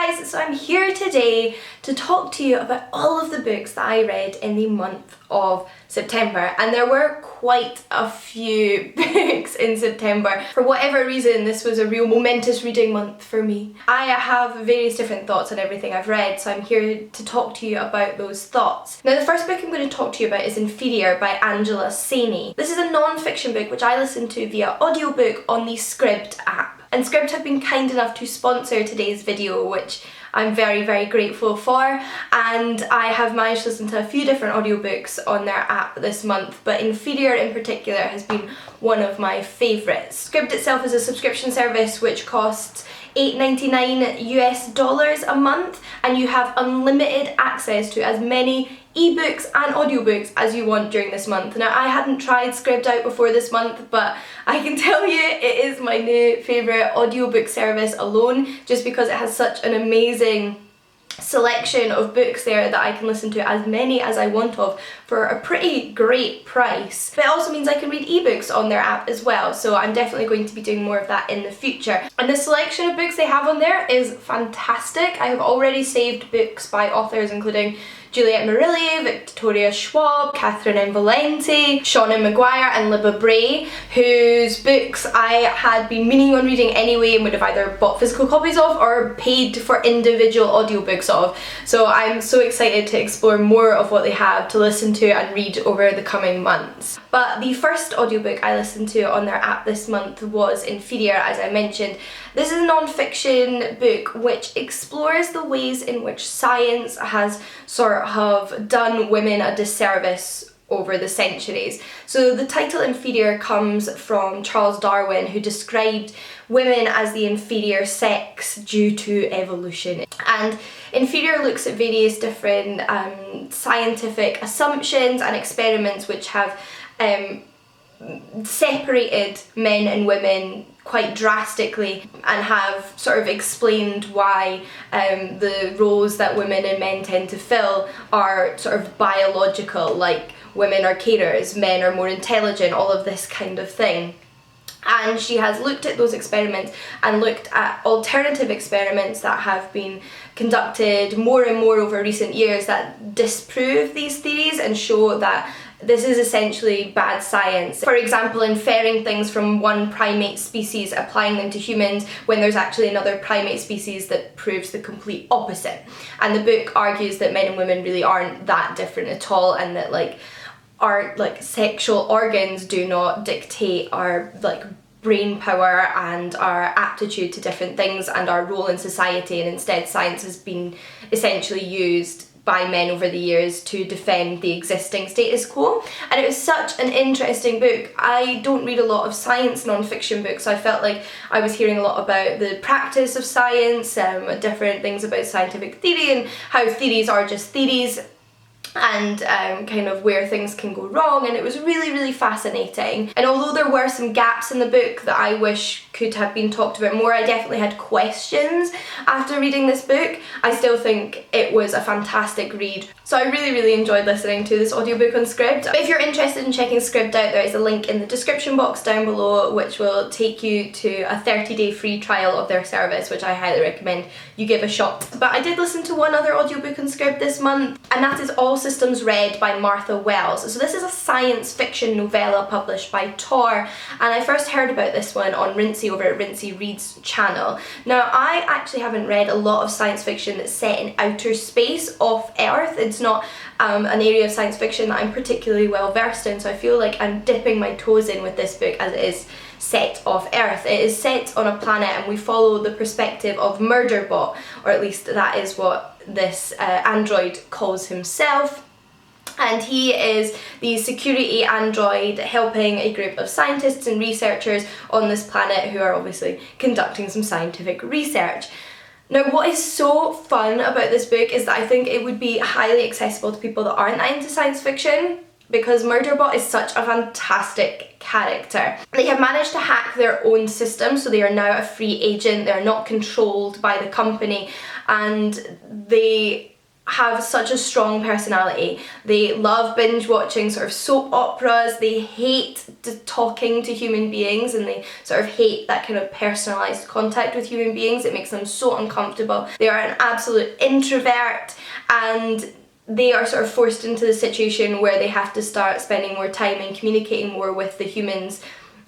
guys, so I'm here today to talk to you about all of the books that I read in the month of September, and there were quite a few books in September. For whatever reason, this was a real momentous reading month for me. I have various different thoughts on everything I've read, so I'm here to talk to you about those thoughts. Now, the first book I'm going to talk to you about is Inferior by Angela Saini. This is a non-fiction book which I listened to via audiobook on the Scribd app. And Scribd have been kind enough to sponsor today's video, which I'm very, very grateful for, and I have managed to listen to a few different audiobooks on their app this month, but Inferior in particular has been one of my favourites. Scribd itself is a subscription service which costs $8.99 US a month, and you have unlimited access to as many ebooks and audiobooks as you want during this month. Now, I hadn't tried Scribd out before this month, but I can tell you it is my new favourite audiobook service alone, just because it has such an amazing selection of books there that I can listen to as many as I want of for a pretty great price. But it also means I can read ebooks on their app as well, so I'm definitely going to be doing more of that in the future. And the selection of books they have on there is fantastic. I have already saved books by authors including Juliette Marilli, Victoria Schwab, Catherine M. Valenti, Shauna Maguire and Libba Bray, whose books I had been meaning on reading anyway and would have either bought physical copies of or paid for individual audiobooks of. So I'm so excited to explore more of what they have to listen to and read over the coming months. But the first audiobook I listened to on their app this month was Inferior, as I mentioned. This is a non-fiction book which explores the ways in which science has sort of done women a disservice over the centuries. So the title Inferior comes from Charles Darwin, who described women as the inferior sex due to evolution. And Inferior looks at various different scientific assumptions and experiments which have separated men and women quite drastically and have sort of explained why the roles that women and men tend to fill are sort of biological, like women are carers, men are more intelligent, all of this kind of thing. And she has looked at those experiments and looked at alternative experiments that have been conducted more and more over recent years that disprove these theories and show that this is essentially bad science. For example, inferring things from one primate species, applying them to humans when there's actually another primate species that proves the complete opposite. And the book argues that men and women really aren't that different at all, and that our sexual organs do not dictate our brain power and our aptitude to different things and our role in society, and instead science has been essentially used by men over the years to defend the existing status quo. And it was such an interesting book. I don't read a lot of science non-fiction books, so I felt like I was hearing a lot about the practice of science, different things about scientific theory and how theories are just theories, and kind of where things can go wrong, and it was really, really fascinating. And although there were some gaps in the book that I wish could have been talked about more, I definitely had questions after reading this book. I still think it was a fantastic read. So I really, really enjoyed listening to this audiobook on Scribd. But if you're interested in checking Scribd out, there is a link in the description box down below which will take you to a 30-day free trial of their service, which I highly recommend you give a shot. But I did listen to one other audiobook on Scribd this month, and that is All Systems Red by Martha Wells. So this is a science fiction novella published by Tor, and I first heard about this one on Rincey over at Rincey Reads channel. Now, I actually haven't read a lot of science fiction that's set in outer space off Earth. It's not an area of science fiction that I'm particularly well versed in, so I feel like I'm dipping my toes in with this book as it is set off Earth. It is set on a planet, and we follow the perspective of Murderbot, or at least that is what this android calls himself. And he is the security android helping a group of scientists and researchers on this planet who are obviously conducting some scientific research. Now, what is so fun about this book is that I think it would be highly accessible to people that aren't that into science fiction, because Murderbot is such a fantastic character. They have managed to hack their own system, so they are now a free agent. They're not controlled by the company, and they have such a strong personality. They love binge watching sort of soap operas, they hate talking to human beings, and they sort of hate that kind of personalised contact with human beings. It makes them so uncomfortable. They are an absolute introvert, and they are sort of forced into the situation where they have to start spending more time and communicating more with the humans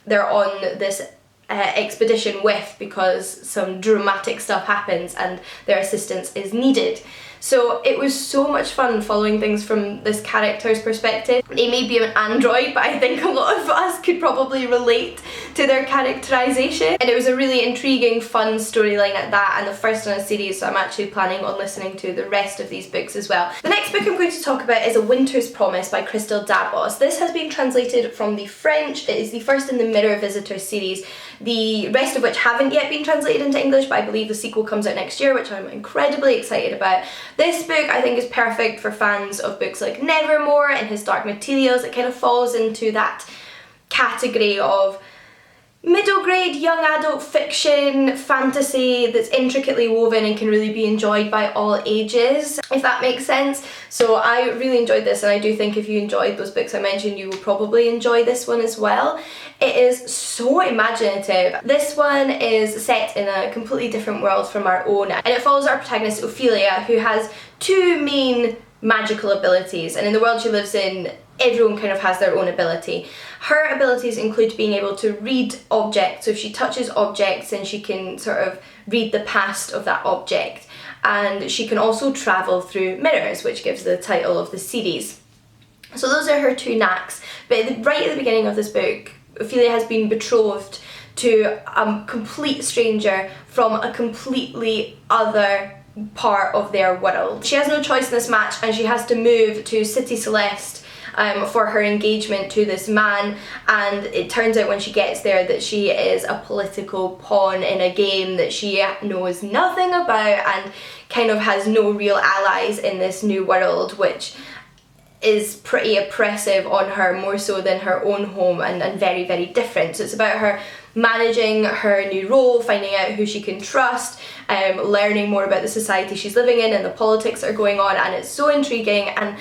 they're on this expedition with, because some dramatic stuff happens and their assistance is needed. So it was so much fun following things from this character's perspective. They may be an android, but I think a lot of us could probably relate to their characterisation. And it was a really intriguing, fun storyline at that, and the first in a series, so I'm actually planning on listening to the rest of these books as well. The next book I'm going to talk about is A Winter's Promise by Crystal Dabos. This has been translated from the French. It is the first in the Mirror Visitor series, the rest of which haven't yet been translated into English, but I believe the sequel comes out next year, which I'm incredibly excited about. This book I think is perfect for fans of books like Nevermore and His Dark Materials. It kind of falls into that category of middle grade young adult fiction fantasy that's intricately woven and can really be enjoyed by all ages, if that makes sense. So I really enjoyed this, and I do think if you enjoyed those books I mentioned, you will probably enjoy this one as well. It is so imaginative. This one is set in a completely different world from our own, and it follows our protagonist Ophelia, who has two main magical abilities, and in the world she lives in, everyone kind of has their own ability. Her abilities include being able to read objects, so if she touches objects then she can sort of read the past of that object, and she can also travel through mirrors, which gives the title of the series. So those are her two knacks, but right at the beginning of this book, Ophelia has been betrothed to a complete stranger from a completely other part of their world. She has no choice in this match, and she has to move to City Celeste for her engagement to this man, and it turns out when she gets there that she is a political pawn in a game that she knows nothing about, and kind of has no real allies in this new world, which is pretty oppressive on her, more so than her own home, and very, very different. So it's about her managing her new role, finding out who she can trust, learning more about the society she's living in and the politics that are going on, and it's so intriguing. And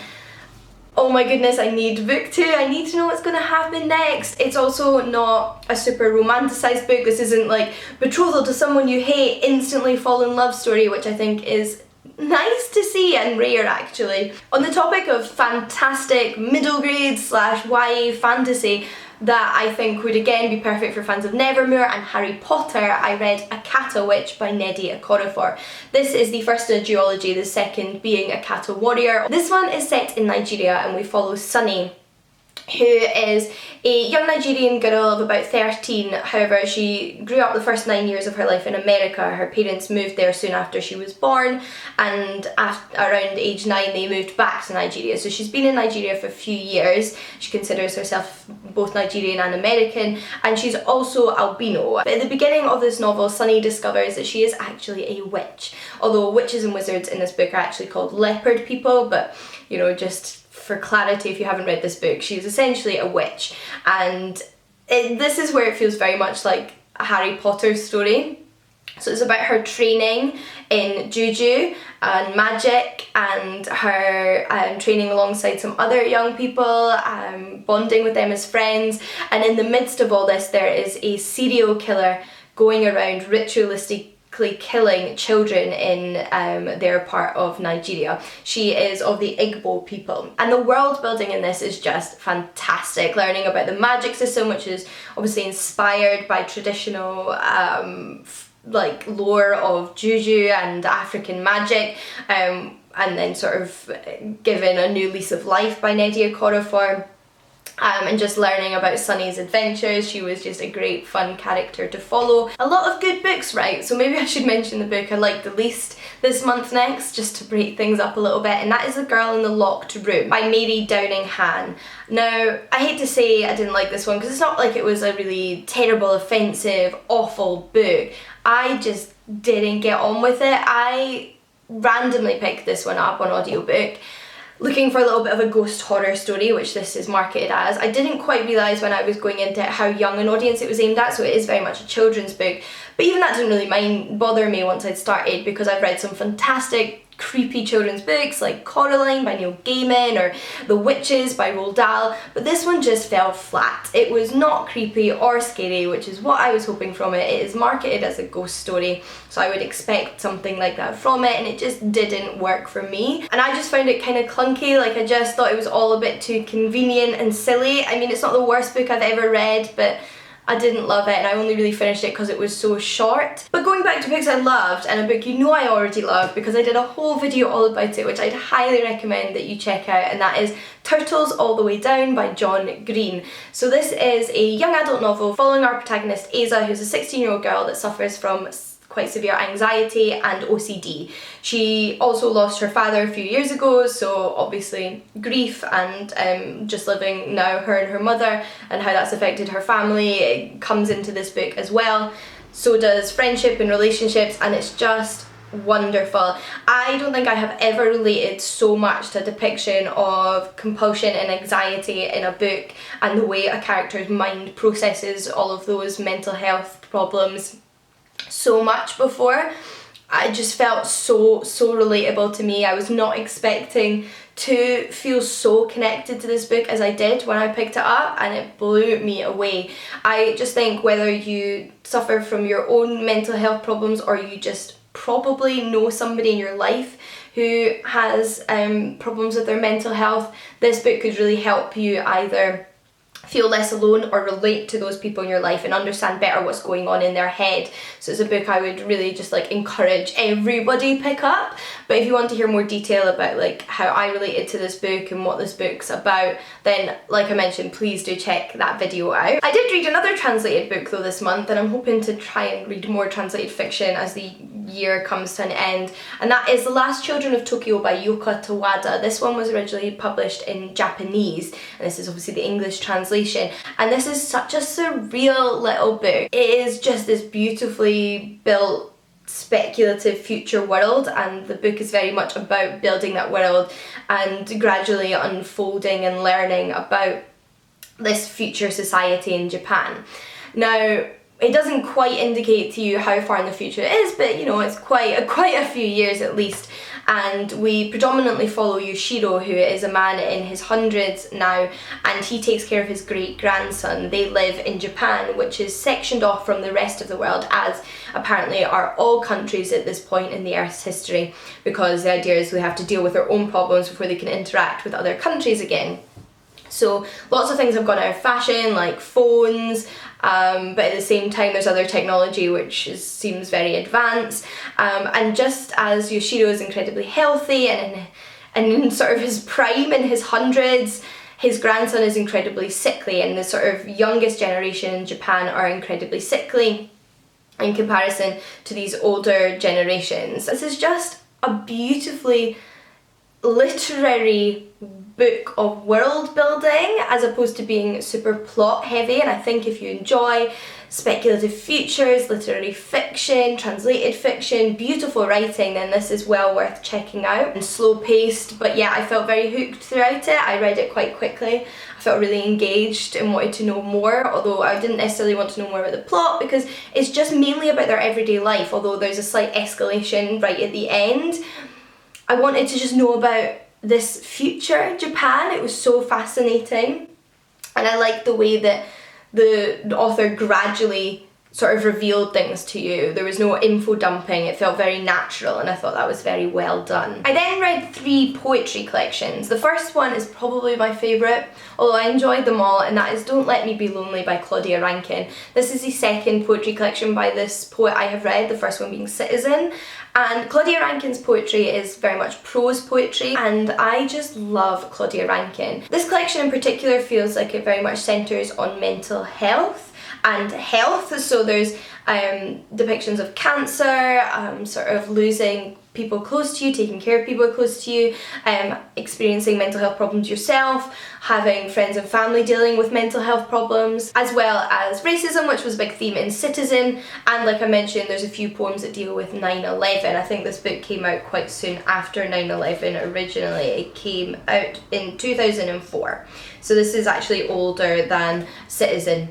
oh my goodness, I need book 2. I need to know what's going to happen next. It's also not a super romanticised book. This isn't like betrothal to someone you hate, instantly fall in love story, which I think is nice to see and rare actually. On the topic of fantastic middle grade / YA fantasy that I think would again be perfect for fans of Nevermore and Harry Potter, I read A Kata Witch by Nnedi Okorafor. This is the first in a duology, the second being A Kata Warrior. This one is set in Nigeria, and we follow Sunny, who is a young Nigerian girl of about 13. However, she grew up the first 9 years of her life in America. Her parents moved there soon after she was born, and around age 9 they moved back to Nigeria. So she's been in Nigeria for a few years. She considers herself both Nigerian and American, and she's also albino. But at the beginning of this novel, Sunny discovers that she is actually a witch. Although witches and wizards in this book are actually called leopard people, but you know, just for clarity, if you haven't read this book, she's essentially a witch, and this is where it feels very much like a Harry Potter story. So it's about her training in juju and magic, and her training alongside some other young people, bonding with them as friends, and in the midst of all this there is a serial killer going around ritualistically killing children in their part of Nigeria. She is of the Igbo people, and the world building in this is just fantastic. Learning about the magic system, which is obviously inspired by traditional like lore of juju and African magic, and then sort of given a new lease of life by Nnedi Okorafor. And just learning about Sunny's adventures. She was just a great fun character to follow. A lot of good books, right? So maybe I should mention the book I liked the least this month next, just to break things up a little bit, and that is The Girl in the Locked Room by Mary Downing Han. Now, I hate to say I didn't like this one, because it's not like it was a really terrible, offensive, awful book. I just didn't get on with it. I randomly picked this one up on audiobook, looking for a little bit of a ghost horror story, which this is marketed as. I didn't quite realise when I was going into it how young an audience it was aimed at, so it is very much a children's book, But even that didn't really bother me once I'd started, because I've read some fantastic creepy children's books like Coraline by Neil Gaiman or The Witches by Roald Dahl, but this one just fell flat. It was not creepy or scary, which is what I was hoping from it. It is marketed as a ghost story, so I would expect something like that from it, and it just didn't work for me. And I just found it kind of clunky. Like, I just thought it was all a bit too convenient and silly. I mean, it's not the worst book I've ever read, but I didn't love it, and I only really finished it because it was so short. But going back to books I loved, and a book you know I already love because I did a whole video all about it, which I'd highly recommend that you check out, and that is Turtles All the Way Down by John Green. So this is a young adult novel following our protagonist Asa, who's a 16-year-old girl that suffers from quite severe anxiety and OCD. She also lost her father a few years ago, so obviously grief and just living now her and her mother and how that's affected her family, it comes into this book as well. So does friendship and relationships, and it's just wonderful. I don't think I have ever related so much to a depiction of compulsion and anxiety in a book, and the way a character's mind processes all of those mental health problems so much before. I just felt so relatable to me. I was not expecting to feel so connected to this book as I did when I picked it up, and it blew me away. I just think whether you suffer from your own mental health problems or you just probably know somebody in your life who has problems with their mental health, this book could really help you either feel less alone or relate to those people in your life and understand better what's going on in their head. So it's a book I would really just like encourage everybody pick up. But if you want to hear more detail about like how I related to this book and what this book's about, then like I mentioned, please do check that video out. I did read another translated book though this month, and I'm hoping to try and read more translated fiction as the year comes to an end, and that is The Last Children of Tokyo by Yoko Tawada. This one was originally published in Japanese, and this is obviously the English translation, and this is such a surreal little book. It is just this beautifully built speculative future world, and the book is very much about building that world and gradually unfolding and learning about this future society in Japan. Now, it doesn't quite indicate to you how far in the future it is, but you know, it's quite a few years at least. And we predominantly follow Yoshiro, who is a man in his hundreds now, and he takes care of his great-grandson. They live in Japan, which is sectioned off from the rest of the world, as apparently are all countries at this point in the Earth's history, because the idea is we have to deal with their own problems before they can interact with other countries again. So lots of things have gone out of fashion, like phones, but at the same time there's other technology which seems very advanced, and just as Yoshiro is incredibly healthy and in sort of his prime, in his hundreds, his grandson is incredibly sickly, and the sort of youngest generation in Japan are incredibly sickly in comparison to these older generations. This is just a beautifully literary book of world building as opposed to being super plot heavy, and I think if you enjoy speculative futures, literary fiction, translated fiction, beautiful writing, then this is well worth checking out. And slow paced, but yeah, I felt very hooked throughout it. I read it quite quickly. I felt really engaged and wanted to know more, although I didn't necessarily want to know more about the plot because it's just mainly about their everyday life, although there's a slight escalation right at the end. I wanted to just know about this future Japan. It was so fascinating, and I liked the way that the author gradually sort of revealed things to you. There was no info dumping, it felt very natural, and I thought that was very well done. I then read 3 poetry collections. The first one is probably my favourite, although I enjoyed them all, and that is Don't Let Me Be Lonely by Claudia Rankine. This is the second poetry collection by this poet I have read, the first one being Citizen. And Claudia Rankine's poetry is very much prose poetry, and I just love Claudia Rankine. This collection in particular feels like it very much centres on mental health and health, so there's depictions of cancer, sort of losing people close to you, taking care of people close to you, experiencing mental health problems yourself, having friends and family dealing with mental health problems, as well as racism, which was a big theme in Citizen, and like I mentioned, there's a few poems that deal with 9/11. I think this book came out quite soon after 9/11 originally. It came out in 2004, so this is actually older than Citizen.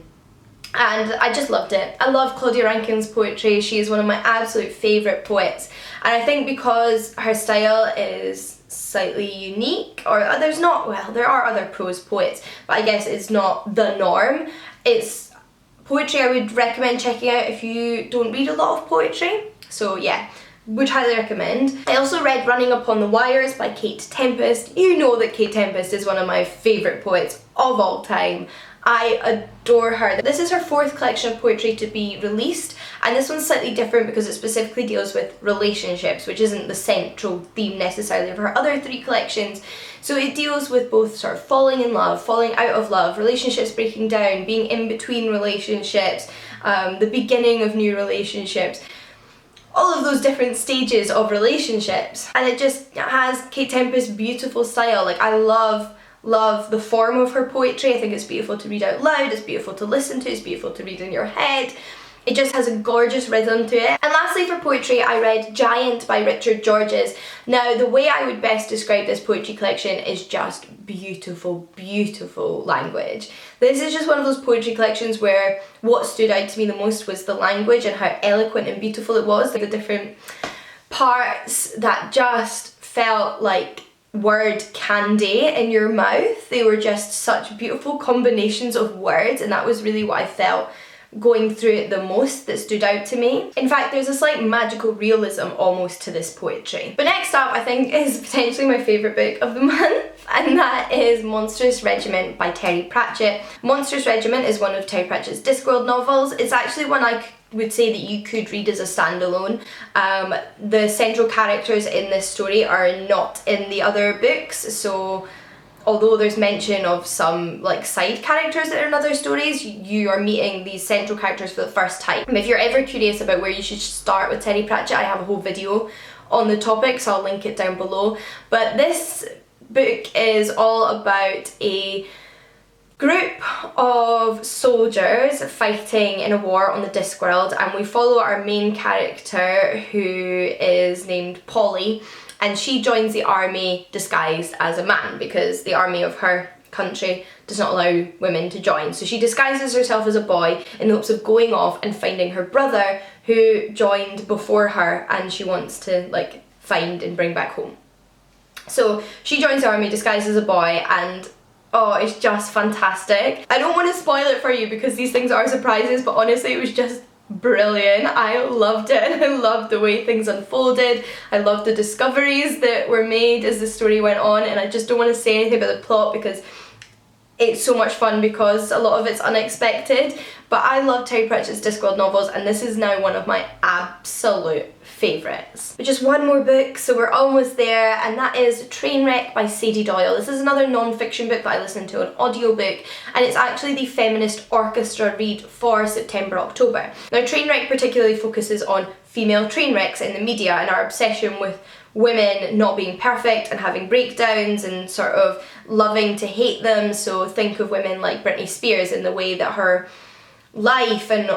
And I just loved it. I love Claudia Rankine's poetry. She is one of my absolute favourite poets. And I think because her style is slightly unique, or there's not, well, there are other prose poets, but I guess it's not the norm. It's poetry I would recommend checking out if you don't read a lot of poetry. So yeah, would highly recommend. I also read Running Upon the Wires by Kate Tempest. You know that Kate Tempest is one of my favourite poets of all time. I adore her. This is her 4th collection of poetry to be released, and this one's slightly different because it specifically deals with relationships, which isn't the central theme necessarily of her other 3 collections. So it deals with both sort of falling in love, falling out of love, relationships breaking down, being in between relationships, the beginning of new relationships, all of those different stages of relationships. And it just has Kate Tempest's beautiful style. Like, I love the form of her poetry. I think it's beautiful to read out loud, it's beautiful to listen to, it's beautiful to read in your head. It just has a gorgeous rhythm to it. And lastly for poetry, I read Giant by Richard Georges. Now, the way I would best describe this poetry collection is just beautiful, beautiful language. This is just one of those poetry collections where what stood out to me the most was the language and how eloquent and beautiful it was. Like the different parts that just felt like word candy in your mouth. They were just such beautiful combinations of words, and that was really what I felt going through it the most that stood out to me. In fact, there's a slight magical realism almost to this poetry. But next up, I think, is potentially my favourite book of the month, and that is Monolith Regiment by Terry Pratchett. Monolith Regiment is one of Terry Pratchett's Discworld novels. It's actually one I would say that you could read as a standalone. The central characters in this story are not in the other books, so although there's mention of some like side characters that are in other stories, you are meeting these central characters for the first time. If you're ever curious about where you should start with Terry Pratchett, I have a whole video on the topic, so I'll link it down below. But this book is all about a group of soldiers fighting in a war on the Discworld, and we follow our main character, who is named Polly, and she joins the army disguised as a man because the army of her country does not allow women to join. So she disguises herself as a boy in the hopes of going off and finding her brother who joined before her, and she wants to like find and bring back home. So she joins the army disguised as a boy, and oh, it's just fantastic. I don't want to spoil it for you because these things are surprises, but honestly it was just brilliant. I loved it, and I loved the way things unfolded. I loved the discoveries that were made as the story went on, and I just don't want to say anything about the plot because it's so much fun because a lot of it's unexpected. But I love Terry Pratchett's Discworld novels, and this is now one of my absolute favourites. But just one more book, so we're almost there, and that is Trainwreck by Sadie Doyle. This is another non-fiction book that I listened to an audiobook, and it's actually the feminist orchestra read for September-October. Now, Trainwreck particularly focuses on female train wrecks in the media and our obsession with women not being perfect and having breakdowns and sort of loving to hate them. So think of women like Britney Spears and the way that her life and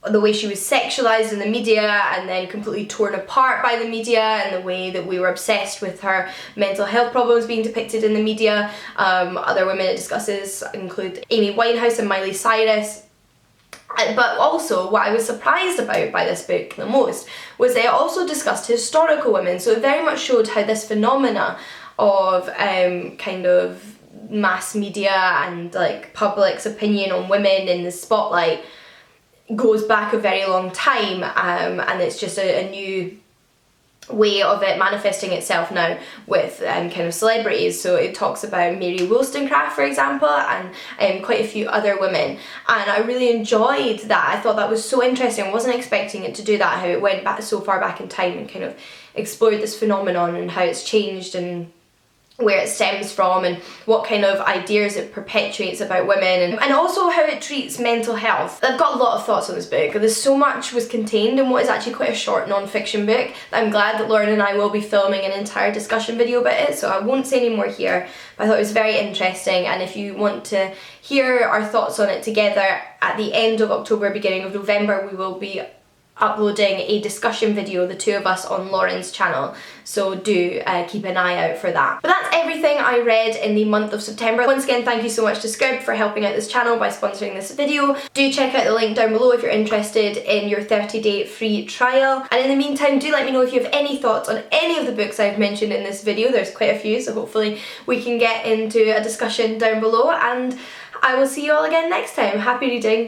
the way she was sexualized in the media and then completely torn apart by the media, and the way that we were obsessed with her mental health problems being depicted in the media. Other women it discusses include Amy Winehouse and Miley Cyrus. But also, what I was surprised about by this book the most was that it also discussed historical women. So it very much showed how this phenomena of kind of mass media and like public's opinion on women in the spotlight goes back a very long time, and it's just a new way of it manifesting itself now with kind of celebrities. So it talks about Mary Wollstonecraft, for example, and quite a few other women, and I really enjoyed that. I thought that was so interesting. I wasn't expecting it to do that, how it went back so far back in time and kind of explored this phenomenon and how it's changed and where it stems from and what kind of ideas it perpetuates about women, and also how it treats mental health. I've got a lot of thoughts on this book. There's so much was contained in what is actually quite a short non-fiction book that I'm glad that Lauren and I will be filming an entire discussion video about it, so I won't say any more here, but I thought it was very interesting. And if you want to hear our thoughts on it together, at the end of October, beginning of November, we will be uploading a discussion video, the two of us, on Lauren's channel, so do keep an eye out for that. But that's everything I read in the month of September. Once again, thank you so much to Scribd for helping out this channel by sponsoring this video. Do check out the link down below if you're interested in your 30-day free trial. And in the meantime, do let me know if you have any thoughts on any of the books I've mentioned in this video. There's quite a few, so hopefully we can get into a discussion down below, and I will see you all again next time. Happy reading!